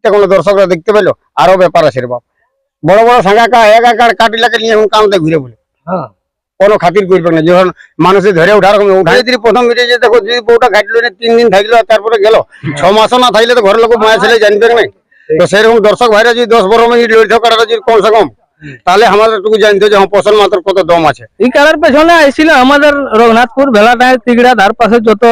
জিতটা কোনো দর্শকরা দেখতে পেলো, আরো ব্যাপার আছে রে বাপ। বড় বড় সাঙ্গা কাটিলাকে নিয়ে এখন কানতে ঘুরে বলে কোনো খাতির করবে না। যখন মানুষের ধরে উঠার উঠাই দিলি প্রথম মিটে যে দেখো যদি বউটা ঘাটলো না 3 দিন থাকলো তারপরে গেল, 6 মাসও না থাকলে তো ঘরের লোক মায়া ছেলে জানবে না। তো সেরকম দর্শক ভাইরা যদি 10-12 মিনিট লড়তে কাটাটা যদি কমসে কম, তাহলে আমাদের টুকু জানতে যে পছন্দ মাত্র কত দম আছে। এই কারার পেছনে আইছিল আমাদের রঘুনাথপুর ভেলাটায় তিগড়া ধার পাশে যত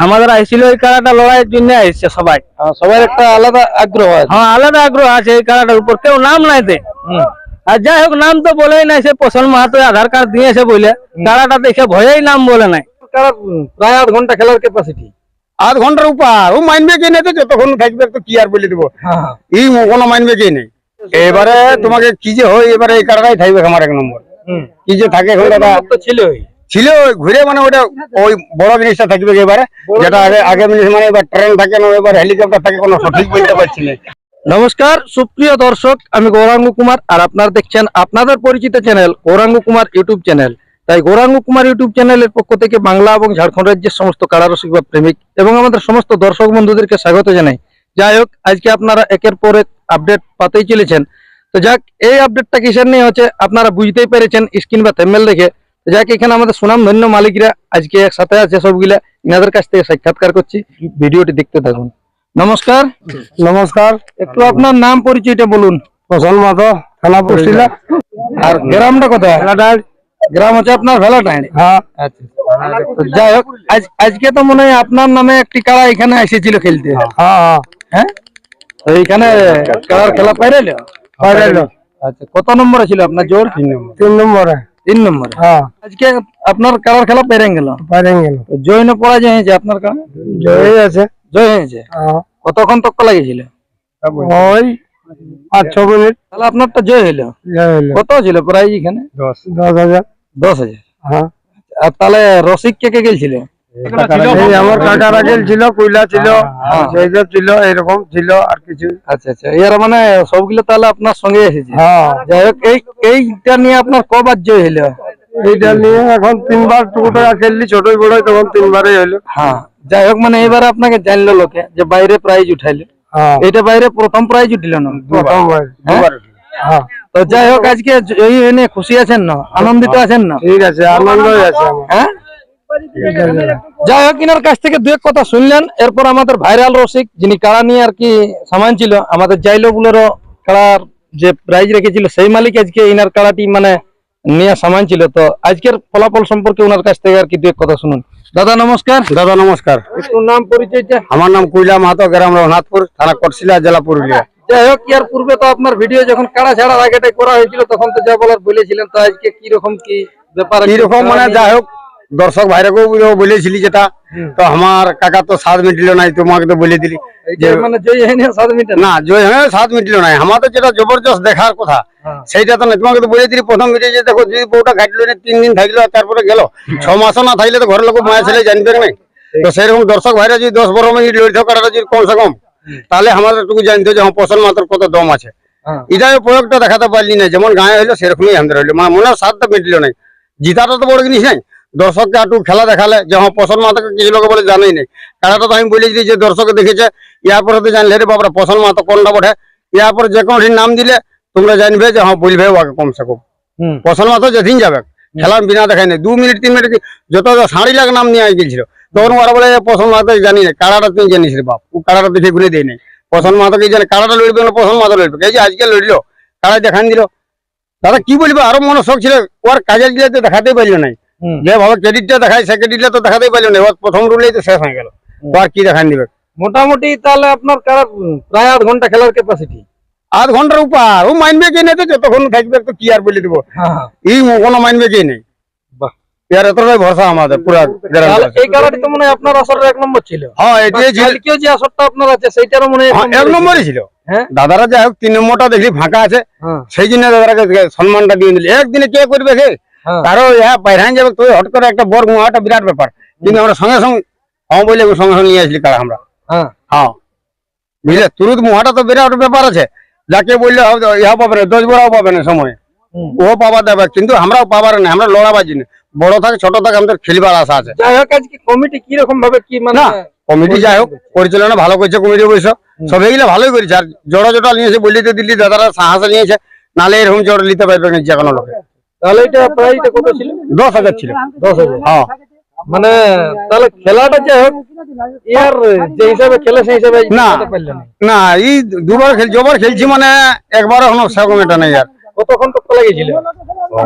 আমাদের আইছিল এই কারাটা লড়াইয়ের জন্য আইছে সবাই। সবার একটা আলাদা আগ্রহ আছে। হ্যাঁ, আলাদা আগ্রহ আছে এই কারাটার উপর, কেউ নাম নাই দে। আর যাই হোক, নাম তো বলেই নাই, সে পছন্দ মাহাতো আধার কার্ড দিয়েছে বলে কারাটা দেখে ভয়েই নাম বলে নাই। প্রায় 8 ঘন্টা খেলার ক্যাপাসিটি, 8 ঘন্টার উপর ও মাইনবে কে নেই, তো যতক্ষণ থাকবে তো কি আর বলে দেবো, এই কোনো মাইনবে কে নেই। এবারে তোমাকে কি যে হয়, এবারে এই কারণেই থাকবে আমার 1 নম্বর। কি যে থাকে এখন দাদা ছিল ঘুরে, মানে ওটা ওই বড় জিনিসটা থাকবে এবারে, যেটা আগে জিনিস মানে এবার ট্রেন থাকে না, এবার হেলিকপ্টার থাকে, কোনো সঠিক বলতে পারছি না। নমস্কার সুপ্রিয় দর্শক, আমি গৌরাঙ্গ কুমার, আর আপনারা দেখছেন আপনাদের পরিচিত channel Gouranga Kumar YouTube channel. তাই গৌরাঙ্গ কুমার ইউটিউব চ্যানেলের পক্ষ থেকে বাংলা এবং ঝাড়খণ্ড রাজ্যের সমস্ত কারারসিক বা প্রেমিক এবং আমাদের সমস্ত দর্শক বন্ধুদেরকে স্বাগত জানাই। যাই হোক, আজকে আপনারা একের পর এক আপডেট পাতেই চলেছেন। তো যাক, এই আপডেটটা কিসের নিয়ে হচ্ছে আপনারা বুঝতেই পেরেছেন স্ক্রিন বা থাম্বনেল দেখে। যাক, এখানে আমাদের সুনাম ধন্য মালিকরা আজকে একসাথে আছে সবগুলা, ইনাদের কাছ থেকে সাক্ষাৎকার করছি, ভিডিওটি দেখতে থাকুন। নমস্কার। নমস্কার, একটু আপনার নাম পরিচয়টা বলুন। পছন্দ মাতো, থানা পুষ্টিলা। আর গ্রামটা কোথায়? গ্রাম হচ্ছে আপনার ভেলাটাইন। হ্যাঁ, আচ্ছা। তো যাই হোক, আজকে তো মনে হয় আপনার নামে একটি কারা এখানে এসেছিল খেলতে। হ্যাঁ, হ্যাঁ, তো এইখানে কারার খেলা পাইরাইল। আচ্ছা, কত নম্বরে ছিল আপনার জোর? 3 নম্বরে। 3 নম্বরে। হ্যাঁ, আজকে আপনার কারার খেলা পেরে গেল। জয় না পরাজয় হয়েছে আপনার কারা? জয় আছে। জয় হয়েছে। কতক্ষণ তক লাগিয়েছিল? ওই 5-6 মিনিট। তাহলে আপনারটা জয় হইলো। কত ছিল প্রাইজ এখানে? 10,000। 10,000। হ্যাঁ। আর তাহলে রসিক কে কে গেছিল? আমার কাকারা ছিল, কইলা ছিল, জয়দেব ছিল, এরকম ছিল আর কিছু। আচ্ছা আচ্ছা, এর মানে সবগুলো তাহলে আপনার সঙ্গে এসেছে। হ্যাঁ। যাই হোক, এইটা নিয়ে আপনার কবার জয় হইলো? এইটা নিয়ে এখন 3বার টুকু টাকা খেললি, ছোটই বড়ই তখন 3বারই হইলো। হ্যাঁ, যাই হোক, মানে এবারে আপনাকে জানলো লোকে যে বাইরে প্রাইজ উঠাইলো। এটা বাইরে প্রথম প্রাইজ উঠিল না? প্রথমবার। হ্যাঁ। তো যাই হোক, আজকে জয়ী হয়ে নিয়ে খুশি আছেন না? আনন্দিত আছেন না? ঠিক আছে, আনন্দই আছে। হ্যাঁ, যাই হোক, ইনার কাছ থেকে 2 কথা শুনলেন। এরপর আমাদের ভাইরাল রসিক, যিনি কারা নিয়ে আর কি সামান ছিল, আমাদের জাইলো বুলেরও কারার যে প্রাইজ রেখেছিল, সেই মালিক আজকে ইনার কারাটি মানে নিয়ে সামান ছিল। তো আজকের ফলাফল সম্পর্কে ওনার কাছ থেকে আর কি 2 কথা শুনুন। দাদা নমস্কার। দাদা নমস্কার। একটু নাম পরিচয়টা? আমার নাম কুইলা মাহাতো, গ্রাম রঘুনাথপুর, থানা কটশিলা, জেলা পুরুলিয়া। যাই হোক, ইয়ার পূর্বে তো আপনার ভিডিও যখন কারা ছাড়ার আগেটাই করা হয়েছিল, তখন তো যা বলার বলেছিলেন। তো আজকে কিরকম কি ব্যাপার? কিরকম মানে, যাই হোক, দর্শক ভাইরাকেও বলেছিলি যেটা, তো আমার কাকা তো 7 মিনিট নাই, তোমাকে তো বলে দিলি যে মানে জয় হয়নি 7 মিনিট না, জয় হ্যাঁ 7 মিনিট নাই। আমাদের যেটা জবরদস্ত দেখার কথা সেইটা তো না, তোমাকে তো বলে দিলি প্রথম মিনিটে যে দেখো যদি বউটা ঘাটলো না 3 দিন থাকলো তারপরে গেল, 6 মাসও না থাকলে তো ঘরের লোক মায়া ছেলে জানবে না। তো সেরকম দর্শক ভাইরা যদি 10-12 মিনিট লড়তে কাটাটা যদি কমসে কম, তাহলে আমাদের টুকু জানতে যে পছন্দ মাত্র কত দম আছে। এটা প্রয়োগটা দেখাতে পারলি না, যেমন গায়ে হইলো সেরকমই আমাদের হইলো, মানে মনে সাতটা মিটল নাই। জিতাটা তো বড় জিনিস নাই, দর্শককে একটু খেলা দেখালে যে পছন্দ মাত্র কিছু লোক বলে জানেই নেই। কারাটা তো আমি বলেছি যে দর্শকে দেখেছে, ইয়ার পরে তো জানলে রে বাবরা পছন্দ মাত্র কোনটা বটে। ইয়ার পরে যে কোনো নাম দিলে তোমরা জানবে যে বলবে ওকে কমসে কম পছন্দ মাত্র যেদিন যাবে খেলার বিনা দেখাই নেই। 2 মিনিট 3 মিনিট যত 60 লাখ নাম নিয়ে গেছিল, তখন ওরা বলে পছন্দ মাত্র জানি না। কারাটা তুমি জানিস রে বাপ, ও কারাটা দেখে ঘুরে দেয় নাই। পছন্দ মাত্র কি জানে, কারাটা লড়বে না পছন্দ মাত্র লড়বে। এই যে আজকে লড়লো, কারাই দেখান দিল। দাদা কি বলবো, আরো মনে শখ ছিল, ওর কাজের গিয়ে তো দেখাতেই পারলো নাই। যে ভাবে ক্রেডিটটা দেখায় সে ক্রেডিটটা তো দেখাতেই পারলো না, প্রথম রুলেই তো শেষ হয়ে গেল। আর কি দেখান দিবে? মোটামুটি তাহলে আপনার কারা প্রায় 8 ঘন্টা খেলার ক্যাপাসিটি। 8 ঘন্টার উপর ও মাইনবে কে নেই, তো যতক্ষণ থাকবে তো কি আর বলে দেবো, এই কোনো মাইনবে কে নেই। ইয়ার এতটাই ভরসা আমাদের পুরা। এই কারাটি তো মনে হয় আপনার আসরের 1 নম্বর ছিল। হ্যাঁ, এটাই ছিল। কালকেও যে আসরটা আপনার আছে সেইটারও মনে হয় 1 নম্বরই ছিল। দাদারা যাই হোক 3 নম্বরটা দেখলি ফাঁকা আছে, সেই জন্য দাদারাকে সম্মানটা দিয়ে দিলি। একদিনে কে করবে সে, কারো বাইরে যাবে তো হট করে একটা বড় মুহাটা বিরাট ব্যাপার। কিন্তু আমরা সঙ্গে সঙ্গে বলে সঙ্গে সঙ্গে নিয়ে আসলি কারা আমরা। হ্যাঁ, বুঝলে, তুরুত মুহাটা তো বিরাট ব্যাপার আছে। যাকে বললে ইহা পাবে না, 10 বড়াও পাবে না সময়, ও পাবা দেবে, কিন্তু আমরাও পাবার না। আমরা লড়াবাজি না, বড় থাকে ছোট থাকে আমাদের খেলবার আশা আছে। যাই হোক, আজকে কমিটি কিরকম ভাবে কি মানে কমিটি যাই হোক পরিচালনা ভালো করছে, কমিটি অবশ্য সব এগুলো ভালোই করেছে। আর জড়া জটা নিয়েছে বললি তো দিল্লি দাদারা সাহস নিয়েছে, নালে এরকম জড় নিতে পারবে না যে কোনো লোকে। তাহলে এটা প্রাইসটা কত ছিল? 10,000 ছিল। 10,000। হ্যাঁ মানে তাহলে খেলাটা যাই হোক ইয়ার যে হিসাবে খেলে সেই হিসাবে না। জিতাতে পারলে না। না, এই দুবার যবার খেলছি মানে একবার এখনো সেরকম এটা নেই। আর কতক্ষণ তো খেলা গেছিল?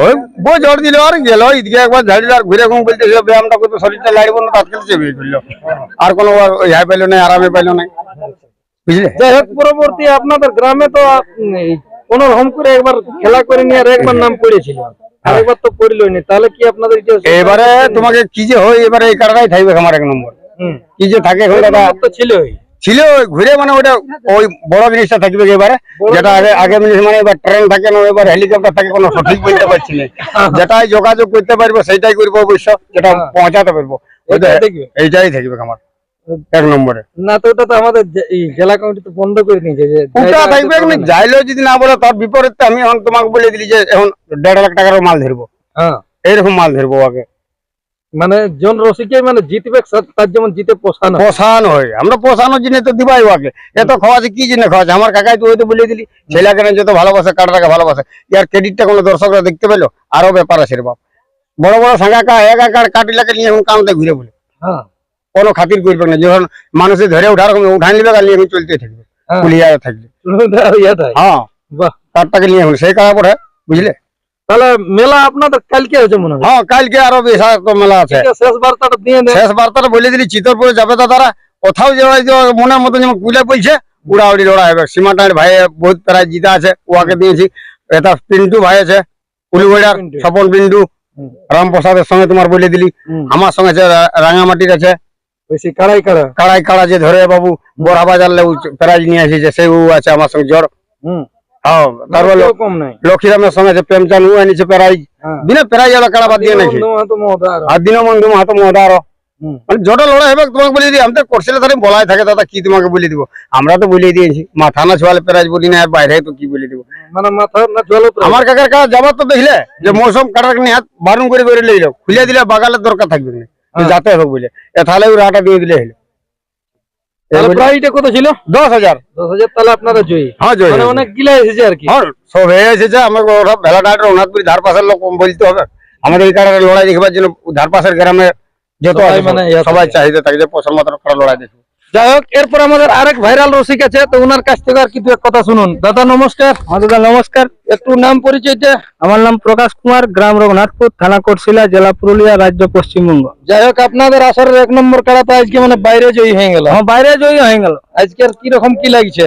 ওই বই জড় দিল আর গেল, এদিকে একবার ঝাড়িল আর ঘুরে ঘুম বলতে ব্যায়ামটা করতে শরীরটা লাগবে না, তাৎকাল চেপে ফেললো। আর কোনো ইহা পাইলো না, আরামে পাইলো না, বুঝলে। যাই হোক পরবর্তী আপনাদের গ্রামে তো কোন রকম করে একবার খেলা করে নিয়ে আর একবার নাম পড়েছিল, আরেকবার তো পড়লই না। তাহলে কি আপনাদের এবারে তোমাকে কি যে হয়, এবারে এই কারণেই থাকবে আমার 1 নম্বর। কি যে থাকে এখন দাদা তো ছিলই ছিল ঘুরে মানে ওটা ওই বড় জিনিসটা থাকবে এবারে, যেটা আগে আগে জিনিস মানে এবার ট্রেন থাকে না, এবার হেলিকপ্টার থাকে, কোনো সঠিক বলতে পারছি না। যেটাই যোগাযোগ করতে পারবো সেটাই করবো অবশ্য, যেটা পৌঁছাতে পারবো এইটাই থাকবে আমার 1 নম্বরে। না। তো ওটা তো আমাদের এই জেলা কমিটি তো বন্ধ করে দিয়েছে যে ওটা থাকবে না, যাইলেও যদি না বলে তার বিপরীতে আমি এখন তোমাকে বলে দিলি যে এখন 1.5 লাখ টাকার মাল ধরবো, হ্যাঁ এইরকম মাল ধরবো আগে। মানে জন রসিকে মানে জিতবে তার যেমন জিতে পোষানো পোষানো হয়, আমরা পোষানোর জন্য তো দিবাই ওকে। এত খাওয়াছে কি জন্য খাওয়াছে, আমার কাকাই তো হয়তো বলে দিলি ছেলেকে যত ভালোবাসে কাটাটাকে ভালোবাসে, ইয়ার ক্রেডিটটা কোনো দর্শকরা দেখতে পেলো, আরো ব্যাপার আছে রে বাপ। বড় বড় সাঙ্গা একাকার কাটিলাকে নিয়ে এখন কামতে ঘুরে বলে হ্যাঁ কোনো খাতির করবে না। যখন মানুষের ধরে উঠার উঠাই নিবে গালি এখন চলতে থাকবে, হ্যাঁ। পুলিয়া থাকবে। হ্যাঁ, বাহ। কারটাকে নিয়ে এখন সেই কারা পড়ে, বুঝলে। তাহলে মেলা আপনাদের কালকে আছে মনে হয়? হ্যাঁ, কালকে আরো বিশাল মেলা আছে। এটা শেষ বার্তাটা দিয়ে দেন। শেষ বার্তাটা বলে দিলি, চিতরপুরে যাবে দাদারা, কোথাও যাওয়া মনের মতো যেমন কুলে বলছে উড়াউড়ি লড়া হবে। সীমাটার ভাই বহুত প্রায় জিতা আছে, ওয়াকে দিয়েছি। এটা পিন্টু ভাই আছে উলিগড়ার, স্বপন পিন্টু, রামপ্রসাদের সঙ্গে তোমার বলে দিলি। আমার সঙ্গে আছে রাঙামাটির আছে বেশি কাড়াই কাড়া কাড়াই কাড়া যে ধরে বাবু বড়া বাজার প্রাইজ নিয়ে এসেছে, সেই আছে আমার সঙ্গে জ্বর। হ্যাঁ, তারপর কম নাই। লক্ষ্মীরামের সঙ্গে আছে প্রেমচান, ও এনেছে প্রাইজ। দিনে প্রাইজ এলো কাড়া বাদ দিয়ে নাকি, আর দিনবন্ধু মাহাতো মহদার। মানে জটা লড়াই হবে তোমাকে বলে দিই। আমি তো করছিলে তাহলে বলাই থাকে দাদা, কি তোমাকে বলে দিব। আমরা তো বলে দিয়েছি, মাথা না ছোয়ালে প্রাইজ বলি না, আর বাইরে তো কি বলে দিব। মানে মাথা না চলো আমার কাকার কাজ যাবার তো দেখলে যে মৌসুম কাটার নিয়ে হাত বারণ করে করে লইল, খুলে দিলে বাগালের দরকার থাকবে না, যাতে হবে বলে তাহলে ওই রাটা দিয়ে দিলে হলো। প্রাইসটা কত ছিল? 10,000। 10,000। তাহলে আপনারা জয়ী। হ্যাঁ, জয়। মানে অনেক গিলা এসেছে আর কি। হ্যাঁ, সব হয়ে এসেছে। আমাকে ভেলাঘাট রঘুনাথপুরি ধারপাশের লোক বলতে হবে। আমাদের এই কাটার লড়াই দেখবার জন্য ধারপাশের গ্রামে যত সবাই মানে সবাই চাহিদা থাকে যে পছন্দ মতো কাটা লড়াই দেখবে। যাই হোক, এরপর আমাদের আরেক ভাইরাল রসিক আছে, তো ওনার কাছ থেকে আর কিছু এক কথা শুনুন। দাদা নমস্কার। হ্যাঁ দাদা নমস্কার। একটু নাম পরিচয়টা। আমার নাম প্রকাশ কুমার, গ্রাম রঘুনাথপুর, থানা কোটশিলা, জেলা পুরুলিয়া, রাজ্য পশ্চিমবঙ্গ। যাই হোক, আপনাদের আসরের 1 নম্বর কাড়া তো আজকে মানে বাইরে জয়ী হয়ে গেল। হ্যাঁ, বাইরে জয়ী হয়ে গেল। আজকের কি রকম কি লাগছে?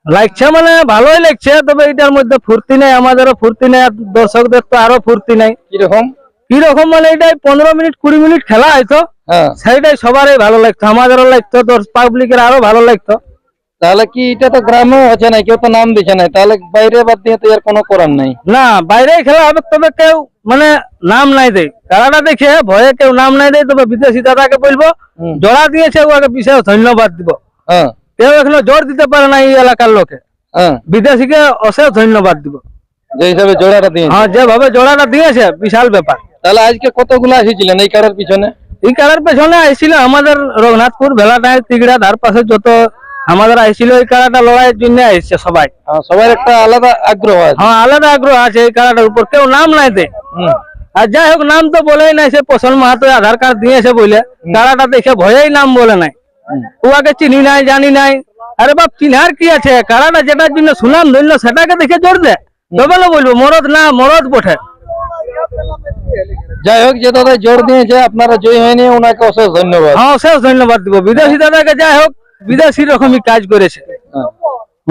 লাগছে মানে ভালোই লাগছে, তবে এটার মধ্যে ফুর্তি নেই, আমাদেরও ফুর্তি নেই, আর দর্শকদের তো আরো ফুর্তি নেই। কিরকম কিরকম মানে এটাই 15 মিনিট 20 মিনিট খেলা হয়তো, হ্যাঁ, সেইটাই সবারই ভালো লাগতো, আমাদেরও লাগতো, পাবলিকের আরো ভালো লাগতো। তাহলে কি এটা তো গ্রামেও হচ্ছে না, কেউ তো নাম দিচ্ছে না, তাহলে বাইরে বাদ দিয়ে তো আর কোনো করার নাই। না, বাইরেই খেলা হবে, তবে কেউ মানে নাম নাই দেয়। খেলাটা দেখে ভয়ে কেউ নাম নাই দেয়, তবে বিদেশি দাদাকে বলবো জোড়া দিয়েছে, ওকে বিশেষ ধন্যবাদ দিব। হ্যাঁ, কেউ এখনো জোর দিতে পারে না এই এলাকার লোকে, হ্যাঁ, বিদেশিকে অশেষ ধন্যবাদ দিব। যে হিসাবে জোড়াটা দিয়ে। হ্যাঁ, যেভাবে জোড়াটা দিয়েছে বিশাল ব্যাপার। তাহলে আজকে কতগুলো এসেছিলেন এই কারার পিছনে? এই কারার পেছনে আসছিল আমাদের রঘুনাথপুর ভেলাটায় তিগড়া ধার পাশে যত আমাদের আসছিল এই কারাটা লড়াইয়ের জন্য আসছে সবাই। সবার একটা আলাদা আগ্রহ আছে। হ্যাঁ, আলাদা আগ্রহ আছে এই কারাটার উপর, কেউ নাম নাই দে। আর যাই হোক, নাম তো বলেই নাই, সে পছন্দ মাহাতো আধার কার্ড দিয়েছে বলে কারাটা দেখে ভয়েই নাম বলে নাই। ওকে চিনি নাই, জানি নাই। আরে বাপ, চিনার কি আছে, কারাটা যেটার জন্য সুনাম ধরল সেটাকে দেখে জোর দে, তবে বলবো মরদ না মরদ বটে। যাই হোক, যে দাদা জোর দিয়েছে আপনারা জয় হয়নি, ওনাকে অশেষ ধন্যবাদ। হ্যাঁ, অশেষ ধন্যবাদ দিব। বিদেশি দাদাকে যাই হোক বিদেশি রকমই কাজ করেছে,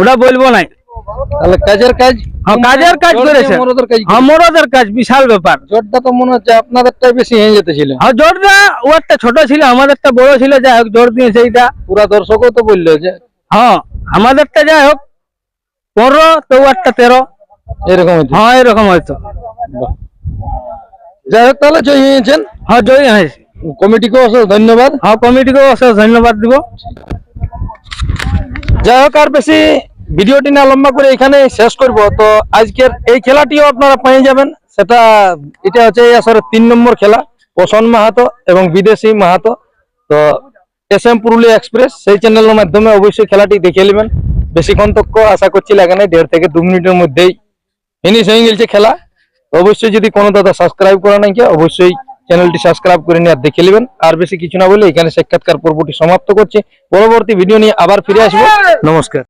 ওটা বলবো নাই। তাহলে কাজের কাজ। হ্যাঁ, কাজের কাজ করেছে। হ্যাঁ, মরদের কাজ বিশাল ব্যাপার। জোরটা তো মনে হচ্ছে আপনাদেরটাই বেশি হয়ে যেতেছিল। হ্যাঁ, জোরটা ওরটা ছোট ছিল, আমাদেরটা বড় ছিল। যাই হোক, জোর দিয়েছে এইটা। পুরা দর্শকও তো বললো যে হ্যাঁ, আমাদেরটা যাই হোক 15 তো ওরটা 13 এরকম হয়েছে। হ্যাঁ, এরকম হয়তো। যাই হোক, তাহলে জয় হয়েছেন। হ্যাঁ, জয়ী হয়েছে। কমিটিকে অশেষ ধন্যবাদ। হ্যাঁ, কমিটিকেও অশেষ ধন্যবাদ দিব। যাই হোক, আর বেশি ভিডিওটি না লম্বা করে এখানে শেষ করব। তো আজকের এই খেলাটিও আপনারা পেয়ে যাবেন। সেটা এটা হচ্ছে এই আসরে 3 নম্বর খেলা, পোষণ মাহাতো এবং বিদেশি মাহাতো। তো SM পুরুলিয়া এক্সপ্রেস, সেই চ্যানেলের মাধ্যমে অবশ্যই খেলাটি দেখে নেবেন। বেশিক্ষণ তক আশা করছি লাগে না, 1.5 থেকে 2 মিনিটের মধ্যেই ফিনিশ হয়ে গেছে খেলা। অবশ্যই যদি কোনো দাদা সাবস্ক্রাইব করা নাই কে অবশ্যই চ্যানেলটি সাবস্ক্রাইব করে নিয়ে আর দেখে নেবেন। আর বেশি কিছু না বলে এখানে সাক্ষাৎকার পর্বটি সমাপ্ত করছি। পরবর্তী ভিডিও নিয়ে আবার ফিরে আসবো। নমস্কার।